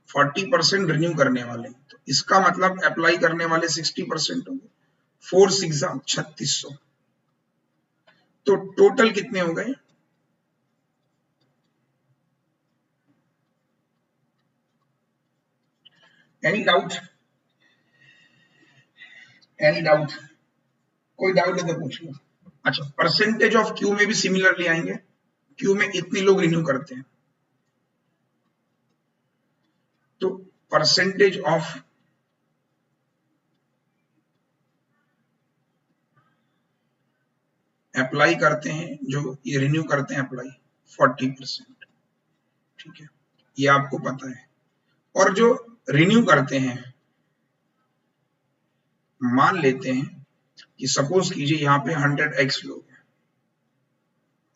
40% रिन्यू करने वाले, तो इसका मतलब अप्लाई करने वाले 60% होंगे। 4 6 3600। तो टोटल कितने हो गए, एनी डाउट, एनी डाउट, कोई डाउट है तो पूछ लो। अच्छा परसेंटेज ऑफ क्यू में भी सिमिलरली आएंगे, क्यू में इतने लोग रिन्यू करते हैं, तो परसेंटेज ऑफ अप्लाई करते हैं, जो ये रिन्यू करते हैं अप्लाई, 40%। ठीक है, ये आपको पता है। और जो रिन्यू करते हैं, मान लेते हैं कि सपोज कीजिए यहाँ पे 100x लोग हैं,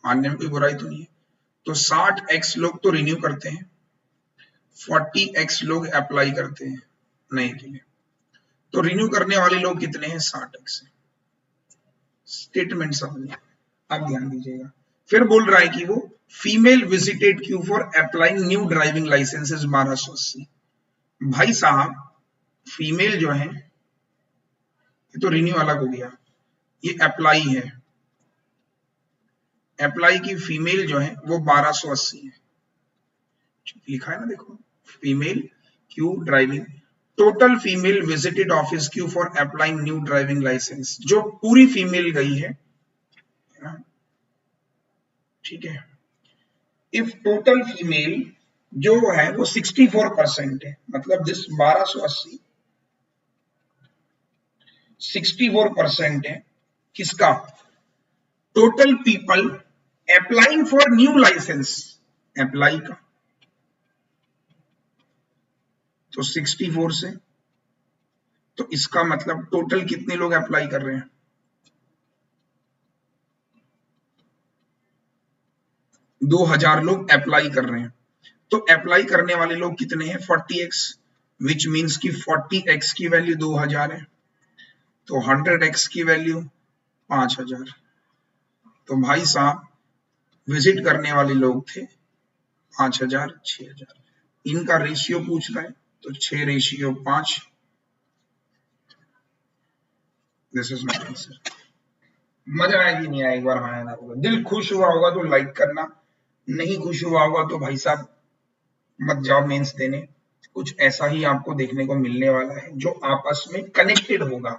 मानने में कोई बुराई तो नहीं है, तो 60x लोग तो रिन्यू करते हैं, 40x लोग अप्लाई करते हैं नए के लिए। तो रिन्यू करने वाले लोग कितने हैं, 60x। स्टेटमेंट समझिए, अब ध्यान दीजिएगा। फिर बोल रहा है कि वो female visited Q for applying new driving licences 1280। भाई साहब फीमेल जो है, ये तो रिन्यू अलग हो गया, ये अप्लाई है, अप्लाई की फीमेल जो है वो 1280 है, लिखा है ना देखो, female Q driving. Total female visited office Q for applying new driving licence, जो पूरी फीमेल गई है, ठीक है। इफ टोटल फीमेल जो है वो 64% है, मतलब दिस 1280 64% है किसका, total people applying for new licence, apply का, तो 64 से, तो इसका मतलब टोटल कितने लोग अप्लाई कर रहे हैं, 2000 लोग अप्लाई कर रहे हैं। तो अप्लाई करने वाले लोग कितने हैं, 40x, विच मीन्स की 40x की वैल्यू 2000 है, तो 100x की वैल्यू 5000। तो भाई साहब विजिट करने वाले लोग थे 5000, 6000, इनका रेशियो पूछ रहा है, तो 6:5। This is my answer. मजा आया कि नहीं आया, एक बार हाँ ना होगा, दिल खुश हुआ होगा तो लाइक करना, नहीं खुश हुआ होगा तो भाई साहब मत जाओ मेंस देने। कुछ ऐसा ही आपको देखने को मिलने वाला है जो आपस में कनेक्टेड होगा।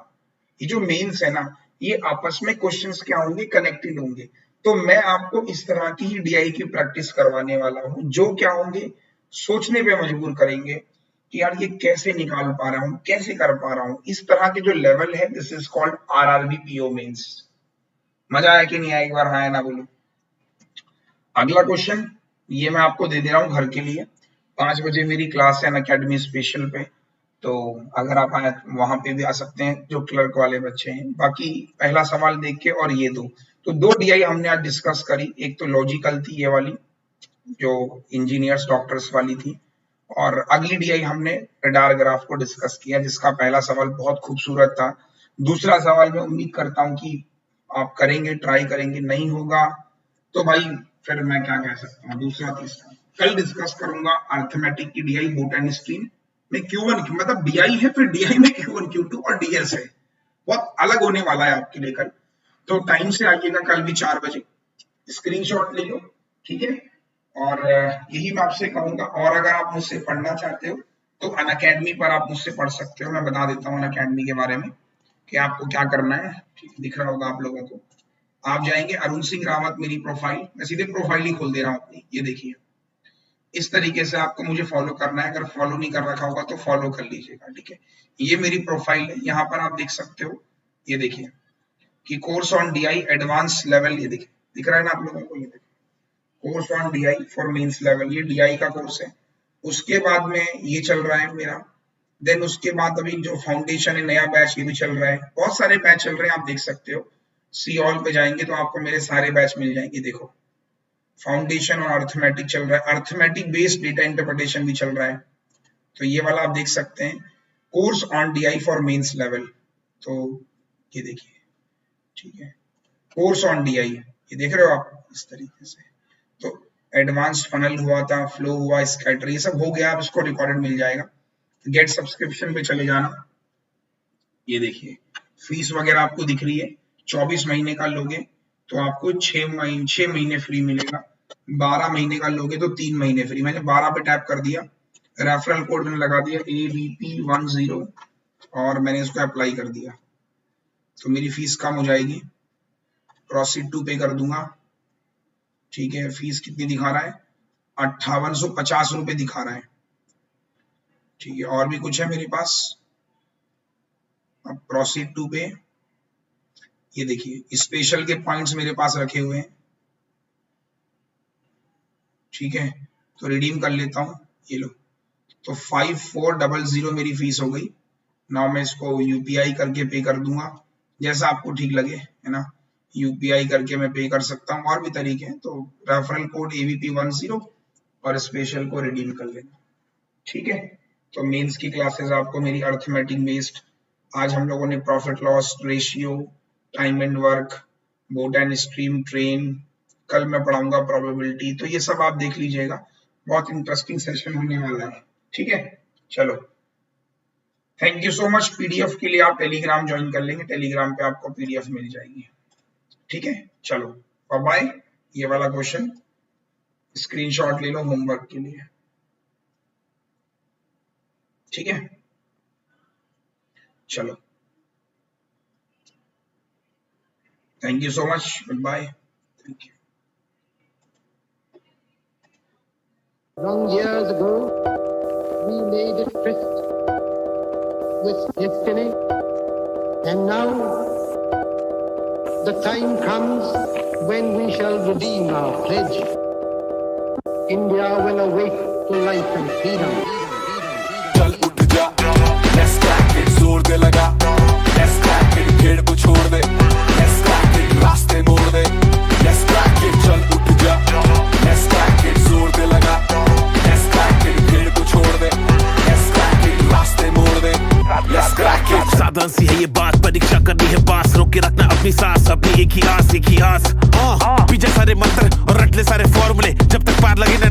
ये जो मेंस है ना, ये आपस में क्वेश्चंस क्या होंगे, कनेक्टेड होंगे। तो मैं आपको इस तरह की ही डीआई की प्रैक्टिस करवाने वाला हूं, जो क्या होंगे, सोचने पे मजबूर करेंगे कि यार ये कैसे निकाल पा रहा हूं, कैसे कर पा रहा हूं। इस तरह के जो लेवल है, this is called RRB PO mains. मजा आया कि नहीं आया, एक बार हाँ ना बोलो। अगला क्वेश्चन ये मैं आपको दे दे रहा हूं घर के लिए। 5 बजे मेरी क्लास है अनअकैडमी स्पेशल पे, तो अगर आप आए वहां पे भी आ सकते हैं, जो क्लर्क वाले बच्चे हैं। बाकी पहला सवाल देख के और ये तो 2 डीआई हमने आज डिस्कस करी। एक तो लॉजिकल थी ये वाली, जो इंजीनियर्स डॉक्टर्स वाली थी, और अगली डीआई हमने रडार ग्राफ को डिस्कस किया, जिसका पहला सवाल बहुत खूबसूरत था। दूसरा सवाल मैं उम्मीद करता हूं कि आप करेंगे, ट्राई करेंगे, नहीं होगा तो भाई फिर मैं क्या कह सकता हूँ, दूसरा तीसरा कल डिस्कस करूंगा। अर्थमेटिक की डीआई बोटनी स्ट्रीम में Q1 मतलब डीआई है, फिर डीआई में Q1 Q2 और डीएस है, बहुत अलग होने वाला है आपके लिए कल। तो टाइम से आइएगा कल भी 4 बजे, स्क्रीनशॉट ले लो, ठीक है। और यही मैं आपसे कहूंगा। और अगर आप मुझसे पढ़ना चाहते हो तो अनअकैडमी पर आप मुझसे पढ़ सकते हो। मैं बता देता हूँ अनअकैडमी के बारे में कि आपको क्या करना है, ठीक दिख रहा होगा आप लोगों को। आप जाएंगे अरुण सिंह रावत, मेरी प्रोफाइल, मैं सीधे प्रोफाइल ही खोल दे रहा हूँ अपनी, ये देखिए। इस तरीके से आपको मुझे फॉलो करना है, अगर फॉलो नहीं कर रखा होगा तो फॉलो कर लीजिएगा, ठीक है। ये मेरी प्रोफाइल है, यहाँ पर आप देख सकते हो, ये देखिए कि course on DI advance level, ये देखिए दिख रहा है ना आप लोगों को, ये देखिए course on DI for mains level, ये डीआई का कोर्स है। उसके बाद में ये चल रहा है मेरा, देन उसके बाद अभी जो फाउंडेशन है नया बैच, ये भी चल रहा है। बहुत सारे बैच चल रहे हैं, आप देख सकते हो। सी ऑल पे जाएंगे तो आपको मेरे सारे बैच मिल जाएंगे। देखो फाउंडेशन और अर्थमेटिक चल रहा है, अर्थमेटिक बेस्ड डेटा इंटरप्रिटेशन भी चल रहा है, तो ये वाला आप देख सकते हैं। Course on DI for mains level, तो ये देखिए, ठीक है, कोर्स ऑन डीआई, ये देख रहे हो आप इस तरीके से। तो एडवांस्ड फनल हुआ था, फ्लो हुआ, स्कैटर, ये सब हो गया। आप इसको रिकॉर्डेड मिल जाएगा। गेट सब्सक्रिप्शन पे चले जाना, ये देखिए फीस वगैरह आपको दिख रही है। 24 महीने का लोगे तो आपको 6 महीने फ्री मिलेगा। 12 महीने का लोगे तो 3 महीने फ्री। मैंने 12 पे टैप कर दिया, रेफरल कोड मैंने लगा दिया ABP10 और मैंने इसको अप्लाई कर दिया, तो मेरी फीस कम हो जाएगी। प्रोसीड टू पे कर दूंगा, ठीक है। फीस कितनी दिखा रहा है, 5850 रुपए दिखा रहा है, ठीक है। और भी कुछ है मेरे पास, अब प्रोसीड टू पे, ये देखिए स्पेशल के पॉइंट्स मेरे पास रखे हुए हैं, ठीक है। तो रिडीम कर लेता हूँ, ये लो, तो 5400 मेरी फीस हो गई। नाउ मैं इसको यूपीआई करके पे कर दूंगा, जैसा आपको ठीक लगे, है ना। यूपीआई करके मैं पे कर सकता हूँ, और भी तरीके हैं। तो रेफरल कोड ABP10 और स्पेशल को रिडीम कर लेना, ठीक है। तो मेंस की क्लासेस आपको मेरी अर्थमेटिक बेस्ड, आज हम लोगों ने profit loss ratio, time and work, botany stream, train, कल मैं पढ़ाऊंगा प्रोबेबिलिटी, तो ये सब आप देख लीजिएगा। बहुत इंटरेस्टिंग सेशन होने वाला है, ठीक है। चलो thank you so much. PDF के लिए आप टेलीग्राम ज्वाइन कर लेंगे, टेलीग्राम पे आपको पीडीएफ मिल जाएगी, ठीक है। चलो बाय बाय। ये वाला क्वेश्चन स्क्रीनशॉट ले लो होमवर्क के लिए, ठीक है। चलो, thank you so much, good bye, thank you. Long years ago, we made a tryst with destiny, and now the time comes when we shall redeem our pledge. India will awake to life and freedom. चल उठ जा, let's crack it, जोर दे लगा, let's crack it, भीड़ को छोड़ दे, let's crack it, रास्ते मोड़ दे, let's crack it, चल उठ जा, let's crack it, जोर दे लगा, let's crack it, भीड़ को छोड़ दे, let's crack it, रास्ते मोड़ दे, let's crack it। साधारण सी है ये बात, परीक्षा करनी है पास, रोक के रखना अपनी सांस, अपनी एक ही आस, एक ही आस। पीछे सारे मंत्र और रट ले सारे फॉर्मूले, जब तक पार लगे ना